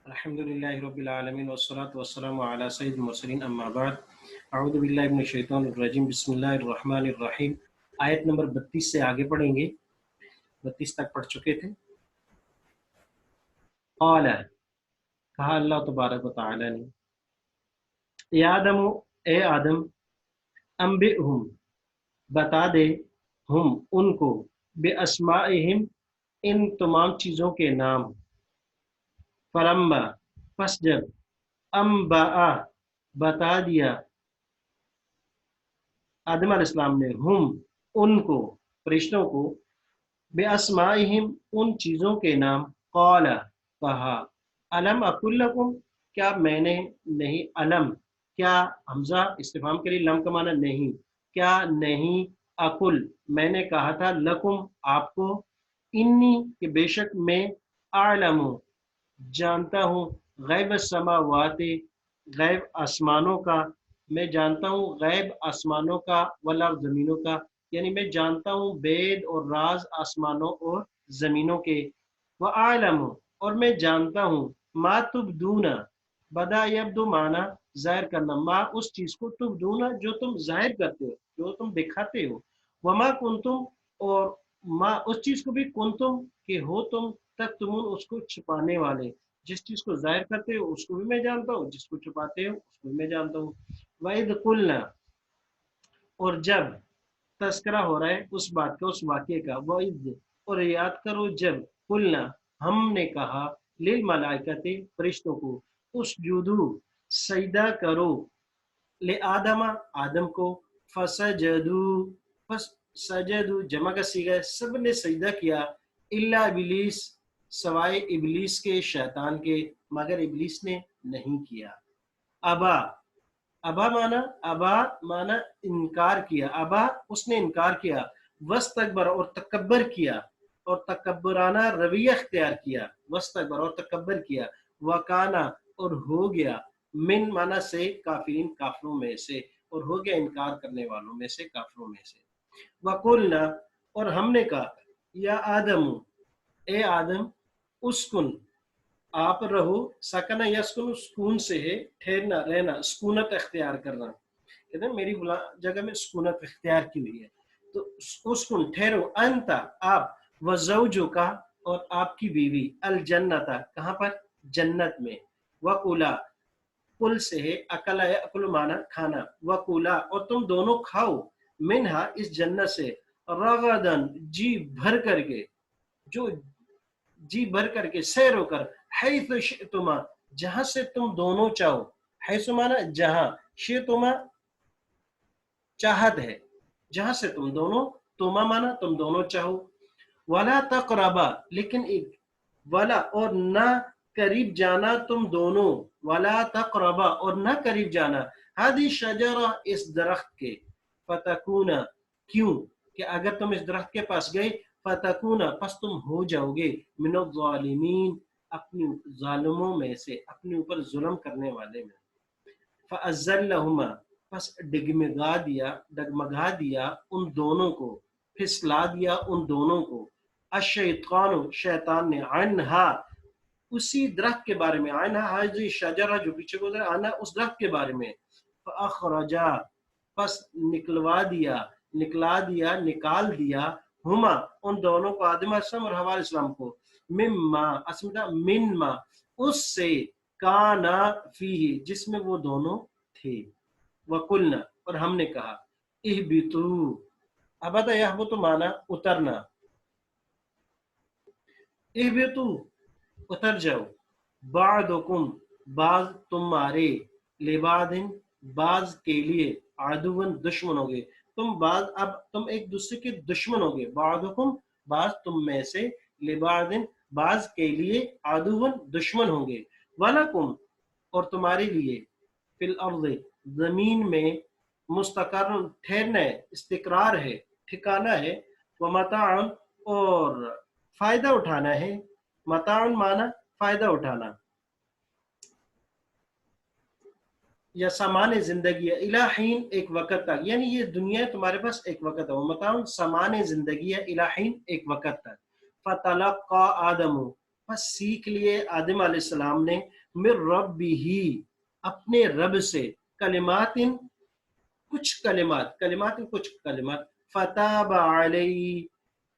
الحمدللہ رب العالمین والصلاة والسلام علی سید المرسلین اما بعد اعوذ باللہ من الشیطان الرجیم بسم اللہ الرحمن الرحیم۔ آیت نمبر 32 سے آگے پڑھیں گے، 32 تک پڑھ چکے تھے۔ قال، کہا اللہ تبارک و تعالی نے، یا آدم، اے آدم، انبئہم، بتا دے، ہم ان کو، باسمائہم، ان تمام چیزوں کے نام، فلما، پس جب، انبأ، بتا دیا آدم علیہ السلام نے، ہم ان کو، فرشتوں کو، باسمائہم، ان چیزوں کے نام، قال، کہا، الم اقل لکم، کیا میں نے نہیں، الم، کیا، حمزہ استفہام کے لیے، لم کا معنی نہیں، کیا نہیں، اقل، میں نے کہا تھا، لکم، آپ کو، انی، کہ بے شک میں، اعلم، جانتا ہوں، غیب السماوات، غیب آسمانوں کا، میں جانتا ہوں غیب آسمانوں کا، والارض، زمینوں کا، یعنی میں جانتا ہوں بید اور راز آسمانوں اور زمینوں کے، وَأَعْلَمُ، اور میں جانتا ہوں، ما تبدون، بدا یبدو معنی ظاہر کرنا، ما اس چیز کو، تبدون جو تم ظاہر کرتے ہو، جو تم دکھاتے ہو، وما کنتم، اور ما اس چیز کو بھی، کنتم کہ ہو تم، تکتمون اس کو چھپانے والے، جس چیز کو ظاہر کرتے ہو اس کو بھی میں جانتا ہوں، جس کو چھپاتے ہو اس کو بھی میں جانتا ہوں۔ وَإِذْ قُلْنَا، اور جب، تذکرہ ہو رہا ہے اس بات کا، اس واقعے کا، وَإِذْ، اور یاد کرو جب، قُلْنَا، ہم نے کہا، للملائکۃ، فرشتوں کو، اسجدوا، سجدہ کرو، لآدم، آدم کو، فسجدوا، پس سجدوا جمع کا صیغہ ہے، سب نے سجدہ کیا، الا ابلیس، سوائے ابلیس کے، شیطان کے، مگر ابلیس نے نہیں کیا۔ ابا، ابا مانا، ابا مانا انکار کیا، ابا اس نے انکار کیا، واستکبر، اور تکبر کیا، اور تکبرانہ رویہ اختیار کیا، واستکبر، اور تکبر کیا، وکانا، اور ہو گیا، من مانا سے، کافرین، کافروں میں سے، اور ہو گیا انکار کرنے والوں میں سے، کافروں میں سے۔ وقلنا، اور ہم نے کہا، یا آدم، اے آدم، اسکن، آپ رہو، سکن یسکن، سکون سے ہے ٹھہرنا، رہنا، سکونت اختیار کرنا، کہتے ہیں میری جگہ میں سکونت اختیار کی ہوئی ہے، تو اسکن، ٹھہرو، انت، آپ، وزوجو کا، اور آپ کی بیوی، الجنت، کہاں پر، جنت میں، وکولا، کل سے ہے، اکلا ہے، اکل مانا کھانا، وکولا، اور تم دونوں کھاؤ، منہا، اس جنت سے، رغدن، جی بھر کر کے، جو جی بھر کر کے، سیر ہو کر، حیث شئتما، جہاں سے تم دونوں چاہو، حیث مانا جہاں، شئتما چاہت ہے، جہاں سے تم دونوں، تما مانا تم دونوں چاہو، ولا تقربا، لیکن ایک، ولا، اور نہ قریب جانا تم دونوں، ولا تقربا، اور نہ قریب جانا، ہادی شجرہ، اس درخت کے، فتکونا، کیوں کہ اگر تم اس درخت کے پاس گئے، فتکونا، پس تم ہو جاؤ گے، من الظالمین، اپنی ظالموں میں سے، اپنے اوپر ظلم کرنے والے میں۔ فَأَزَّلَّهُمَا، پس ڈگمگا دیا ان دونوں کو، پھسلا دیا ان دونوں کو، الشیطان، شیطان نے، عنہا، اسی درخت کے بارے میں، عنہا حاضی شجرہ، جو پیچھے گزرا، عنہا اس درخت کے بارے میں، فَأَخْرَجَا، پس نکال دیا، ہما، ان دونوں کو، آدم علیہ السلام اور حوا علیہ السلام کو، مما، اسمدہ من ما، اس سے، کانا فیہ، جس میں وہ دونوں تھے، وقلنا، اور ہم نے کہا، اہبتو، ابدا یہبتو مانا اترنا، اہبتو، اتر جاؤ، بعضکم، بعض تمہارے، لبعض، بعض کے لیے، عدوًا، دشمن ہوگے، اب تم ایک دوسرے کے دشمن ہوگے، بعضکم، بعض تم میں سے، لبعض، بعض کے لیے، عدوًا، دشمن ہوں گے، ولکم، اور تمہارے لیے، فی الارض، زمین میں، مستقر، ٹھہرنا ہے، استقرار ہے، ٹھکانہ ہے، ومتاع، اور فائدہ اٹھانا ہے، متاع مانا فائدہ اٹھانا، یا سامان زندگی ہے، الی حین، ایک وقت تک، یعنی یہ دنیا تمہارے پاس ایک وقت ہے، متاع سامان زندگی ہے، الی حین، ایک وقت تک۔ فتلقى آدم، پس سیکھ لیے آدم علیہ السلام نے من ربی اپنے رب سے کلمات کچھ کلمات فتاب علیہ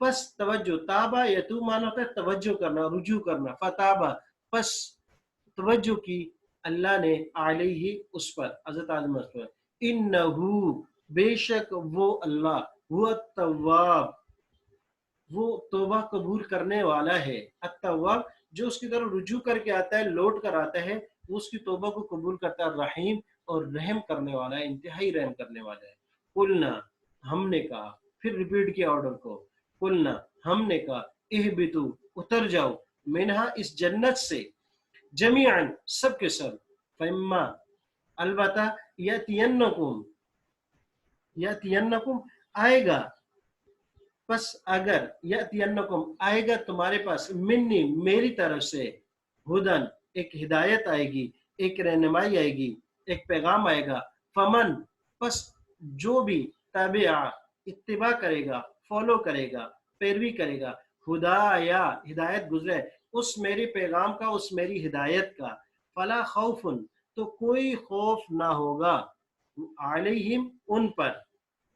پس توجہ تابا یتوب مانا ہوتا ہے توجہ کرنا رجوع کرنا فتابا پس توجہ کی اللہ نے علیہ اس پر حضرت آدم پر انہو بے شک وہ اللہ وہ التواب وہ توبہ قبول کرنے والا ہے التواب جو اس کی طرف رجوع کر کے آتا ہے لوٹ کر آتا ہے وہ اس کی توبہ کو قبول کرتا ہے رحیم اور رحم کرنے والا ہے انتہائی رحم کرنے والا ہے قلنا ہم نے کہا پھر ریپیٹ کیا آرڈر کو قلنا ہم نے کہا اہبتو اتر جاؤ منہا اس جنت سے جمیعاً سب کے سب فیما البتہ یاتینکم آئے گا پس اگر یاتینکم آئے گا تمہارے پاس منی میری طرف سے ہدن ایک ہدایت آئے گی ایک رہنمائی آئے گی ایک پیغام آئے گا فمن پس جو بھی تابع اتباع کرے گا فالو کرے گا پیروی کرے گا ہدایا ہدایت گزرے اس میری پیغام کا اس میری ہدایت کا فلا خوف تو کوئی خوف نہ ہوگا علیہم ان پر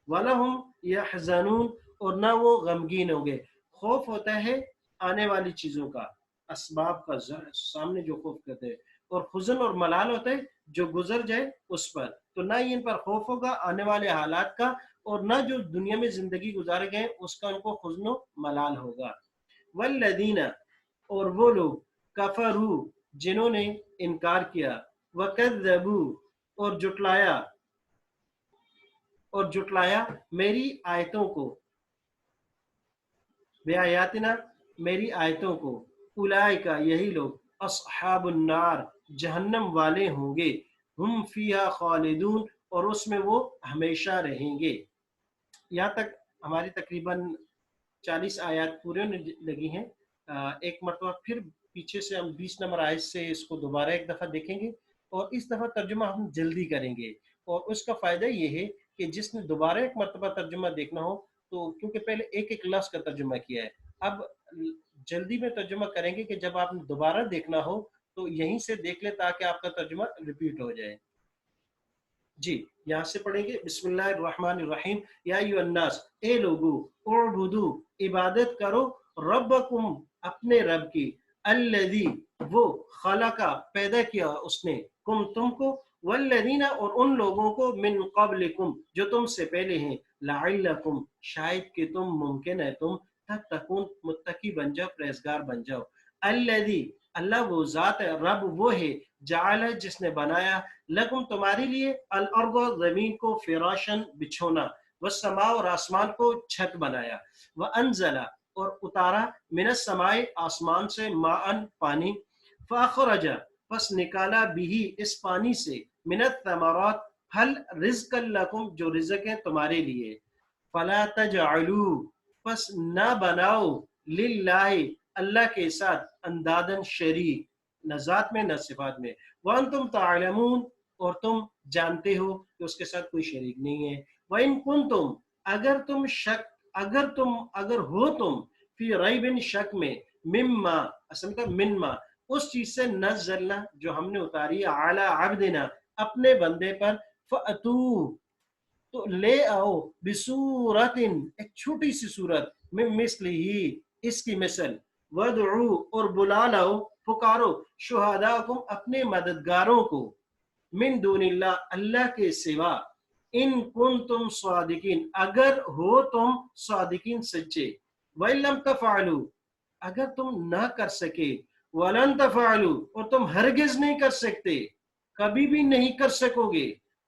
وَلَهُمْ يَحْزَنُونَ اور نہ وہ غمگین ہوں گے خوف ہوتا ہے آنے والی چیزوں کا اسباب کا سامنے جو خوف کرتے ہیں اور حزن اور ملال ہوتا ہے جو گزر جائے اس پر تو نہ ہی ان پر خوف ہوگا آنے والے حالات کا اور نہ جو دنیا میں زندگی گزارے گئے اس کا ان کو حزن و ملال ہوگا والذین اور وہ لوگ کفروا جنہوں نے انکار کیا وکذبوا اور جٹلایا میری آیتوں کو بے آیاتنا میری آیتوں کو اولئک یہی لوگ اصحاب النار جہنم والے ہوں گے ہم فیہا خالدون اور اس میں وہ ہمیشہ رہیں گے یہاں تک ہماری تقریباً 40 آیات پورے ہونے لگی ہیں ایک مرتبہ پھر پیچھے سے ہم 20 نمبر آیت سے اس کو دوبارہ ایک دفعہ دیکھیں گے اور اس دفعہ ترجمہ ہم جلدی کریں گے اور اس کا فائدہ یہ ہے کہ جس نے دوبارہ ایک مرتبہ ترجمہ دیکھنا ہو تو کیونکہ پہلے ایک ایک لفظ کا ترجمہ کیا ہے اب جلدی میں ترجمہ کریں گے کہ جب آپ نے دوبارہ دیکھنا ہو تو یہیں سے دیکھ لیں تاکہ آپ کا ترجمہ ریپیٹ ہو جائے جی یہاں سے پڑھیں گے بسم اللہ الرحمن الرحیم یا ایھا الناس اے لوگو اعبدو عبادت کرو ربکم اپنے رب کی الذی وہ خلقا پیدا کیا اس نے کم تم کو والذین اور ان لوگوں کو من قبلکم جو تم سے پہلے ہیں لعلکم شاید کہ تم ممکن ہے تم تتقون متقی بن جاؤ پرہیزگار بن جاؤ الذی اللہ وہ ذات ہے رب وہ ہے جعل جس نے بنایا لکم تمہارے لیے الارض زمین کو فراشن بچھونا والسماء اور آسمان کو چھت بنایا وانزل اور اتارا من السماء آسمان سے ماءن پانی فاخرج پس نکالا بھی اس پانی سے من الثمرات پھل رزق لکم جو رزق ہے تمہارے لیے فلا تجعلوا پس نہ بناؤ للہ اللہ کے ساتھ اندادن شریک نہ ذات میں نہ صفات میں وانتم تعلمون اور تم جانتے ہو کہ اس کے ساتھ کوئی شریک نہیں ہے وَإِن كُنتُم اگر ہو تم فی ریب شک میں مما اصل کا منما اس چیز سے نزلنا جو ہم نے اتاری علی عبدنا اپنے بندے پر فَأْتُوا تو لے آؤ بصورت ایک چھوٹی سی صورت من مثلہ اس کی مثل وَادْعُوا اور بلا لاؤ پکارو شہداءکم اپنے مددگاروں کو من دون اللہ اللہ کے سوا ان کنتم صادقین اگر ہو تم صادقین سچے وَإِن لَمْ تَفْعَلُوا اگر تم نہ کر سکے وَلَن تَفْعَلُوا اور تم ہرگز نہیں کر سکتے کبھی بھی نہیں کر سکو گے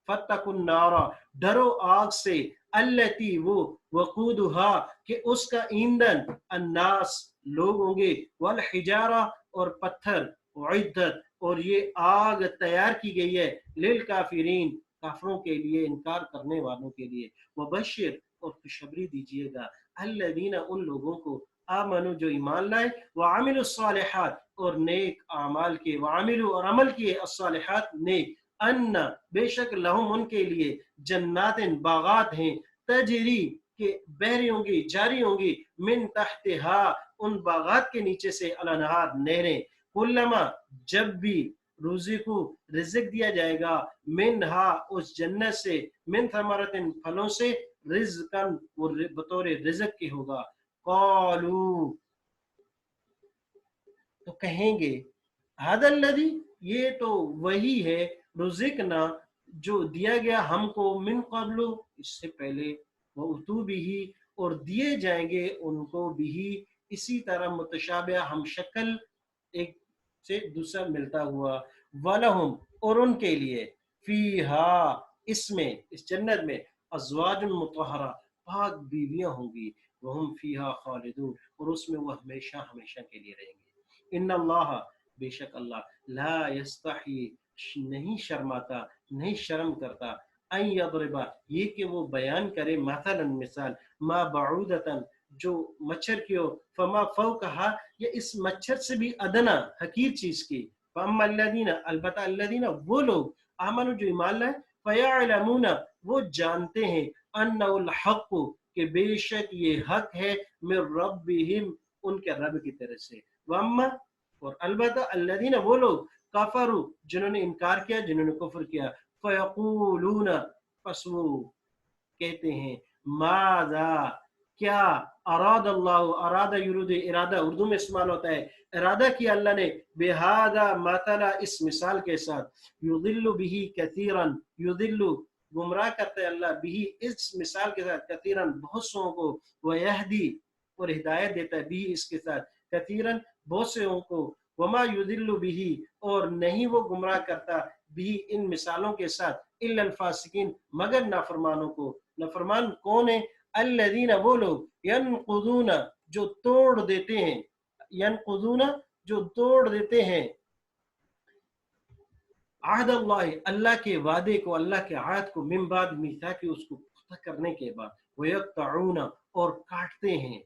فَاتَّقُوا النَّارَ ڈرو آگ سے التی وہ وقودها کہ اس کا ایندھن الناس لوگ ہوں گے والحجارہ اور پتھر عدت اور یہ آگ تیار کی گئی ہے للکافرین کافروں کے لیے انکار کرنے والوں کے لیے وبشر اور خوشخبری دیجیے گا الذین ان لوگوں کو آمنو جو ایمان لائے وعملوا الصالحات اور نیک اعمال کے وعملوا اور عمل کیے الصالحات نیک ان بے شک لہم ان کے لیے جنات باغات ہیں تجری کہ بحری ہوں گی جاری ہوں گی من تحتہا ان باغات کے نیچے سے الانہار نہریں، کلما جب بھی روزقو رزق دیا جائے گا، منہا اس جنت سے، من ثمرۃ پھلوں سے، رزقن وہ بطور رزق کے ہوگا، قالو تو کہیں گے، هذا الذی یہ تو وہی ہے، رزقنا جو دیا گیا ہم کو، من قبل اس سے پہلے، وَأُتُوا بِهِ اور دیے جائیں گے ان کو بھی اسی طرح متشابہ ہم شکل، ایک سے دوسرا ملتا ہوا، وَلَهُمْ اور ان کے لیے، فِيهَا اس میں اس جنت میں، ازواج مطہرہ پاک بیویاں ہوں گی، وَهُمْ فِيهَا خالدون اور اس میں وہ ہمیشہ ہمیشہ کے لیے رہیں گے۔ ان اللہ بے شک اللہ لا یستحی نہیں شرماتا، نہیں شرم کرتا، ان یضربا یہ کہ وہ بیان کرے، مثلا مثال، ما بعودتا جو مچھر کی ہو، فما فوقها یا اس مچھر سے بھی ادنا حقیر چیز کی، فاما الذین البتہ الذین وہ لوگ، آمنوا جو ایمان لائے، فیعلمون وہ جانتے ہیں، انہ الحق کہ بے شک یہ حق ہے، من ربہم ان کے رب کی طرف سے، واما اور البتہ الذین وہ لوگ، کفروا جنہوں نے انکار کیا، جنہوں نے کفر کیا، فیقولون پس وہ کہتے ہیں، ماذا کیا، اراد اللہ ارادہ یرید ارادہ اردو میں استعمال ہوتا ہے، ارادہ کیا اللہ نے، بہذا مثلا اس مثال کے ساتھ، یضل به کثیرا یضل گمراہ کرتا ہے اللہ، بھی اس مثال کے ساتھ، کثیرا بہت سو کو، ویہدی اور ہدایت دیتا ہے بھی اس کے ساتھ، کثیرا بہت سے کو، وما یضل به اور نہیں وہ گمراہ کرتا بھی ان مثالوں کے ساتھ، الا الفاسقین مگر نافرمانوں کو، نافرمان کون ہے، الذین وہ لوگ، ینقضون جو توڑ دیتے ہیں، ینقضون جو توڑ دیتے ہیں، عہد اللہ اللہ کے وعدے کو، اللہ کے عہد کو، من بعد میثاق اس کو پختہ کرنے کے بعد، ویقطعون اور کاٹتے ہیں،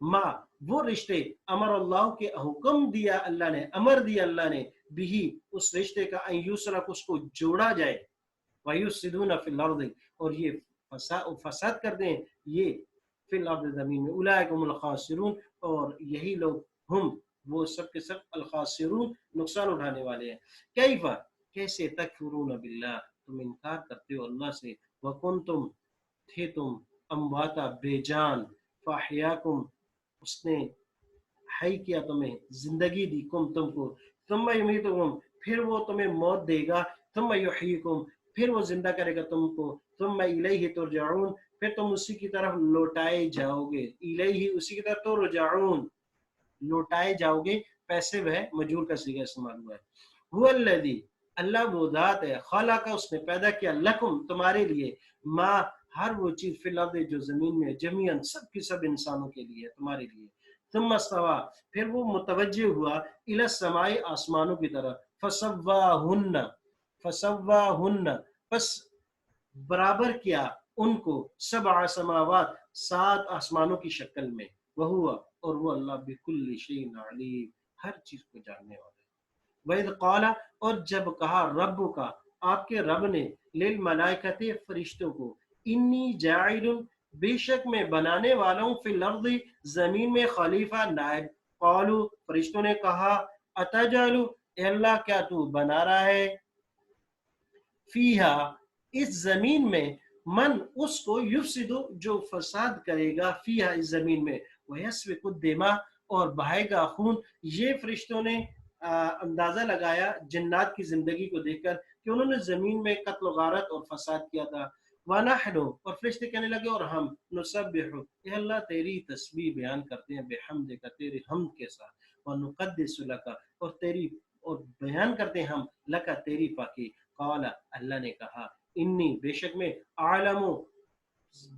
ما وہ رشتے، امر اللہ کے حکم دیا اللہ نے، امر دیا اللہ نے، بھی اس رشتے کا، ان یسرک اس کو جوڑا جائے، ویفسدون فی الارض اور یہ فساد کر دیں یہ فی الارض زمین میں، اولئک هم الخاسرون اور یہی لوگ ہم وہ سب کے سب الخاسرون نقصان اٹھانے والے ہیں۔ کیفا کیسے، تکفرون باللہ تم انکار کرتے ہو اللہ سے، وکنتم تھے تم، امواتا بے جان، فاحیاکم اس نے حی کیا تمہیں، زندگی دی، کم تم کو، ثم یمیتکم پھر وہ تمہیں موت دے گا، ثم یحییکم پھر وہ زندہ کرے گا تم کو، ثم الیہ ترجعون پھر تم اسی کی طرف لوٹائے جاؤ گے، الیہ اسی کی طرف ترجعون لوٹائے جاؤ گے، پیسے وہ مجہول کا صیغہ استعمال ہوا ہے۔ هو الذی اللہ وہ ذات ہے، خلق اس نے پیدا کیا، لکم تمہارے لیے، ما ہر وہ چیز، فی الارض جو زمین میں، جمیعاً سب کی سب انسانوں کے لیے، تمہارے لیے، ثم استوى پھر وہ متوجہ ہوا، الی السماء آسمانوں کی طرف، فسواہن پس برابر کیا ان کو، سبع سماوات سات آسمانوں کی شکل میں، وہو اور وہ اللہ بکل شیء علیم ہر چیز کو جاننے والا ہے۔ وَإِذْ قَالَ اور جب کہا رب کا آپ کے رب نے، للملائکۃ فرشتوں کو، انی جاعل بے شک میں بنانے والا ہوں، فی الارض زمین میں، خلیفہ نائب، قالو فرشتوں نے کہا، اتجعل اے اللہ کیا تو بنا رہا ہے، فیہا اس زمین میں، من اس کو، یفسد جو فساد کرے گا، فیہا اس زمین میں، ویسفک الدماء اور بہائے گا خون۔ یہ فرشتوں نے اندازہ لگایا جنات کی زندگی کو دیکھ کر کہ انہوں نے زمین میں قتل و غارت اور فساد کیا تھا، وَنَحْنُ اور فرشتے کہنے لگے اور ہم، نُسَبِّحُ اے اللہ تیری تسبیح بیان کرتے ہیں، بحمدک تیری حمد کے ساتھ، وَنُقَدِّسُ لَكَ اور تیری اور بیان کرتے ہیں ہم، لکا تیری پاکی، قال اللہ نے کہا، انی بے شک میں، عالم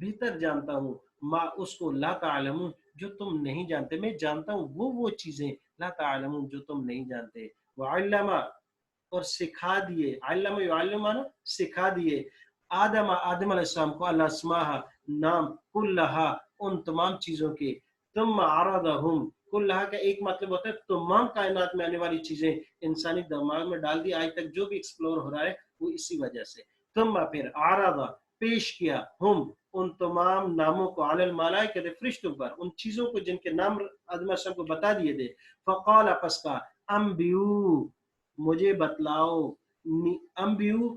بہتر جانتا ہوں، ما اس کو، لا تعلمون جو تم نہیں جانتے، میں جانتا ہوں وہ چیزیں، لا تعلمون جو تم نہیں جانتے، وعلم اور سکھا دیے، علم یعلمنا سکھا دیے، آدم علیہ السلام کو، اللہ اسماء نام، کلہا ان تمام چیزوں کے، ثم عرضہم کلہا کا ایک مطلب ہوتا ہے تمام کائنات میں آنے والی چیزیں انسانی دماغ میں ڈال دی، آج تک جو بھی ایکسپلور ہو رہا ہے وہ اسی وجہ سے، ثم پھر عرض پیش کیا ہم ان تمام ناموں کو علی الملائکہ فرشتوں پر، ان چیزوں کو جن کے نام آدم علیہ السلام کو بتا دیے تھے. فقال پس کا انبیو مجھے بتلاؤ، انبیو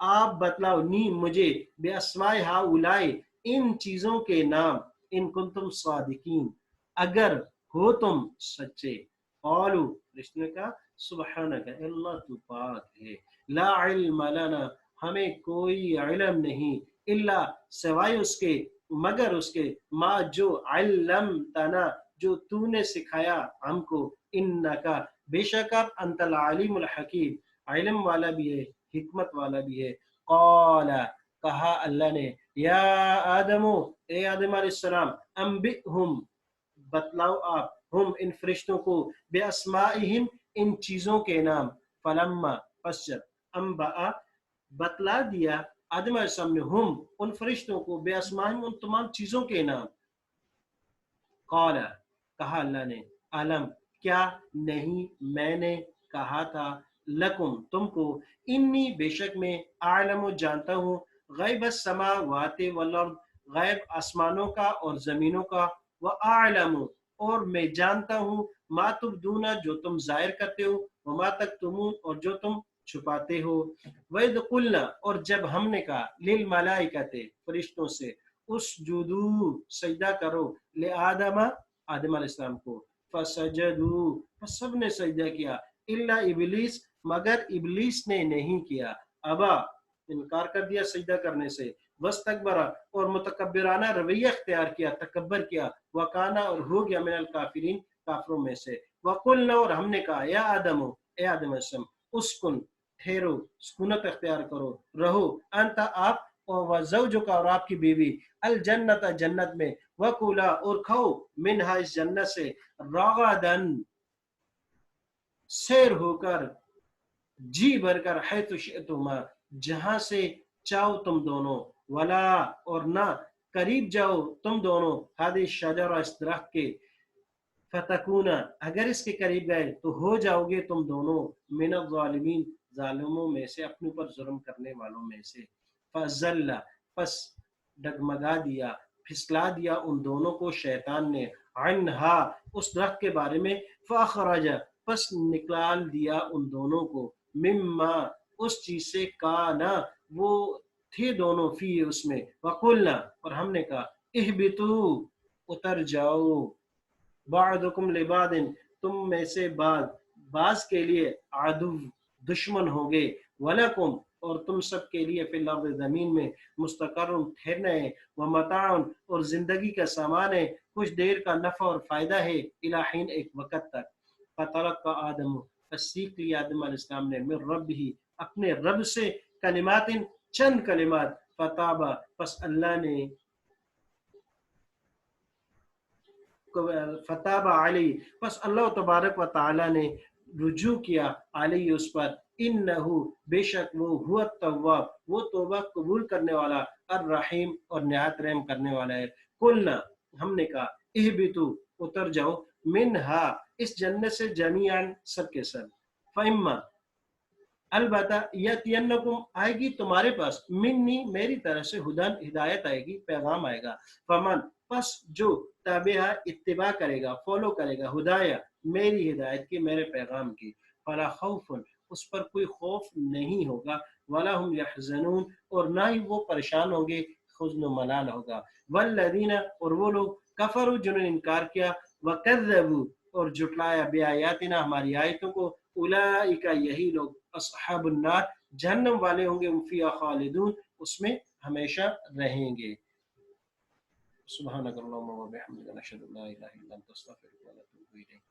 آپ بتلاؤ نی مجھے بے اسماء ہؤلاء ان چیزوں کے نام، ان کنتم صادقین اگر ہو تم سچے. قالوا فرشتوں نے کہا سبحانک اللہ تو پاک ہے، لا علم لنا ہمیں کوئی علم نہیں، الا سوائے اس کے مگر اس کے ما جو علمتنا جو تو نے سکھایا ہم کو، انکا بے شک آپ انت العلیم الحکیم علم والا بھی ہے حکمت والا بھی ہے. قال کہا اللہ نے یا آدم اے آدم علیہ السلام انبئہم بتلاؤ آپ ہم ان فرشتوں کو بے اسمائہم ان چیزوں کے نام. فلما پس جب انبأ بتلا دیا آدم علیہ السلام نے ہم ان فرشتوں کو بے اسمائہم ان تمام چیزوں کے نام. قال کہا اللہ نے علم کیا نہیں میں نے کہا تھا لکم تم کو انی بے شک میں اعلم جانتا ہوں غیب السماوات والارض غیب آسمانوں کا اور زمینوں کا، واعلم اور میں جانتا ہوں ما تبدون جو تم ظاہر کرتے ہو، وما تکتمون اور جو تم چھپاتے ہو. وَإِذْ قُلْنَا اور جب ہم نے کہا للملائکۃ فرشتوں سے اسجدوا سجدہ کرو لآدم آدم علیہ السلام کو، فسجدوا پس سب نے سجدہ کیا الا ابلیس مگر ابلیس نے نہیں کیا، ابا انکار کر دیا سجدہ کرنے سے، واستکبر اور متکبرانہ رویہ اختیار کیا تکبر کیا، وکانا اور ہو گیا من الکافرین کافروں میں سے. وقلنا اور ہم نے کہا یا آدم اے آدم علیہ السلام اسکن ٹھہرو سکونت اختیار کرو رہو انت آپ اور زوجک اور آپ کی بیوی الجنت جنت میں، وکولا اور کھاؤ منہا اس جنت سے رغدن سیر ہو کر جی بھر کر حیث شئتما جہاں سے چاہو تم دونوں، ولا اور نہ قریب جاؤ تم دونوں ہذه الشجرہ اس درخت کے، فتکونا اگر اس کے قریب گئے تو ہو جاؤ گے تم دونوں من الظالمین ظالموں میں سے اپنے اوپر ظلم کرنے والوں میں سے. فزل پس ڈگمگا دیا پھسلا دیا ان دونوں کو شیطان نے عنہا اس درخت کے بارے میں، فاخرج پس نکال دیا ان دونوں کو مما اس چیز سے کانا وہ تھے دونوں فی اس میں، وقلنا اور ہم نے کہا اہبتو اتر جاؤ بعضکم لبعض تم میں سے بعض کے لیے عدو دشمن ہوگے، ولکم اور تم سب کے لیے فی الارض زمین میں مستقر ٹھہرنا ہے، ومتاع اور زندگی کا سامان ہے، کچھ دیر کا نفع اور فائدہ ہے، الی حین ایک وقت تک. فتلقى آدم پس سیکھ لیا آدم علیہ السلام نے من ربہ اپنے رب سے کلمات چند کلمات، فتابا پس اللہ نے فتاب علی پس اللہ تبارک و تعالی نے رجوع کیا علی اس پر، انہو بے شک وہ ہوا التواب وہ توبہ قبول کرنے والا، الرحیم اور نہایت رحم کرنے والا ہے. قلنا ہم نے کہا اہبتو اتر جاؤ منہا اس جنت سے جمیعاً سب کے سب، فاما البتہ یاتینکم آئے گی تمہارے پاس منی میری طرف سے ہدن ہدایت آئے گی پیغام آئے گا، فمن پس جو تابعہ اتباع کرے گا فالو کرے گا ہدایہ میری ہدایت کی میرے پیغام کی، فلا خوف اس پر کوئی خوف نہیں ہوگا، ولا هم یحزنون اور نہ ہی وہ پریشان ہوں گے حزن و ملال ہوگا. والذین اور وہ لوگ کفروا جنہوں نے انکار کیا، وکذبوا اور جھٹلایا بآیاتنا ہماری آیتوں کو، اولئک یہی لوگ اصحاب النار جہنم والے ہوں گے، ہم فیہا خالدون اس میں ہمیشہ رہیں گے. سبحانک اللہم و بحمدک نشہد ان لا الہ الا انت نستغفرک و نتوب الیک.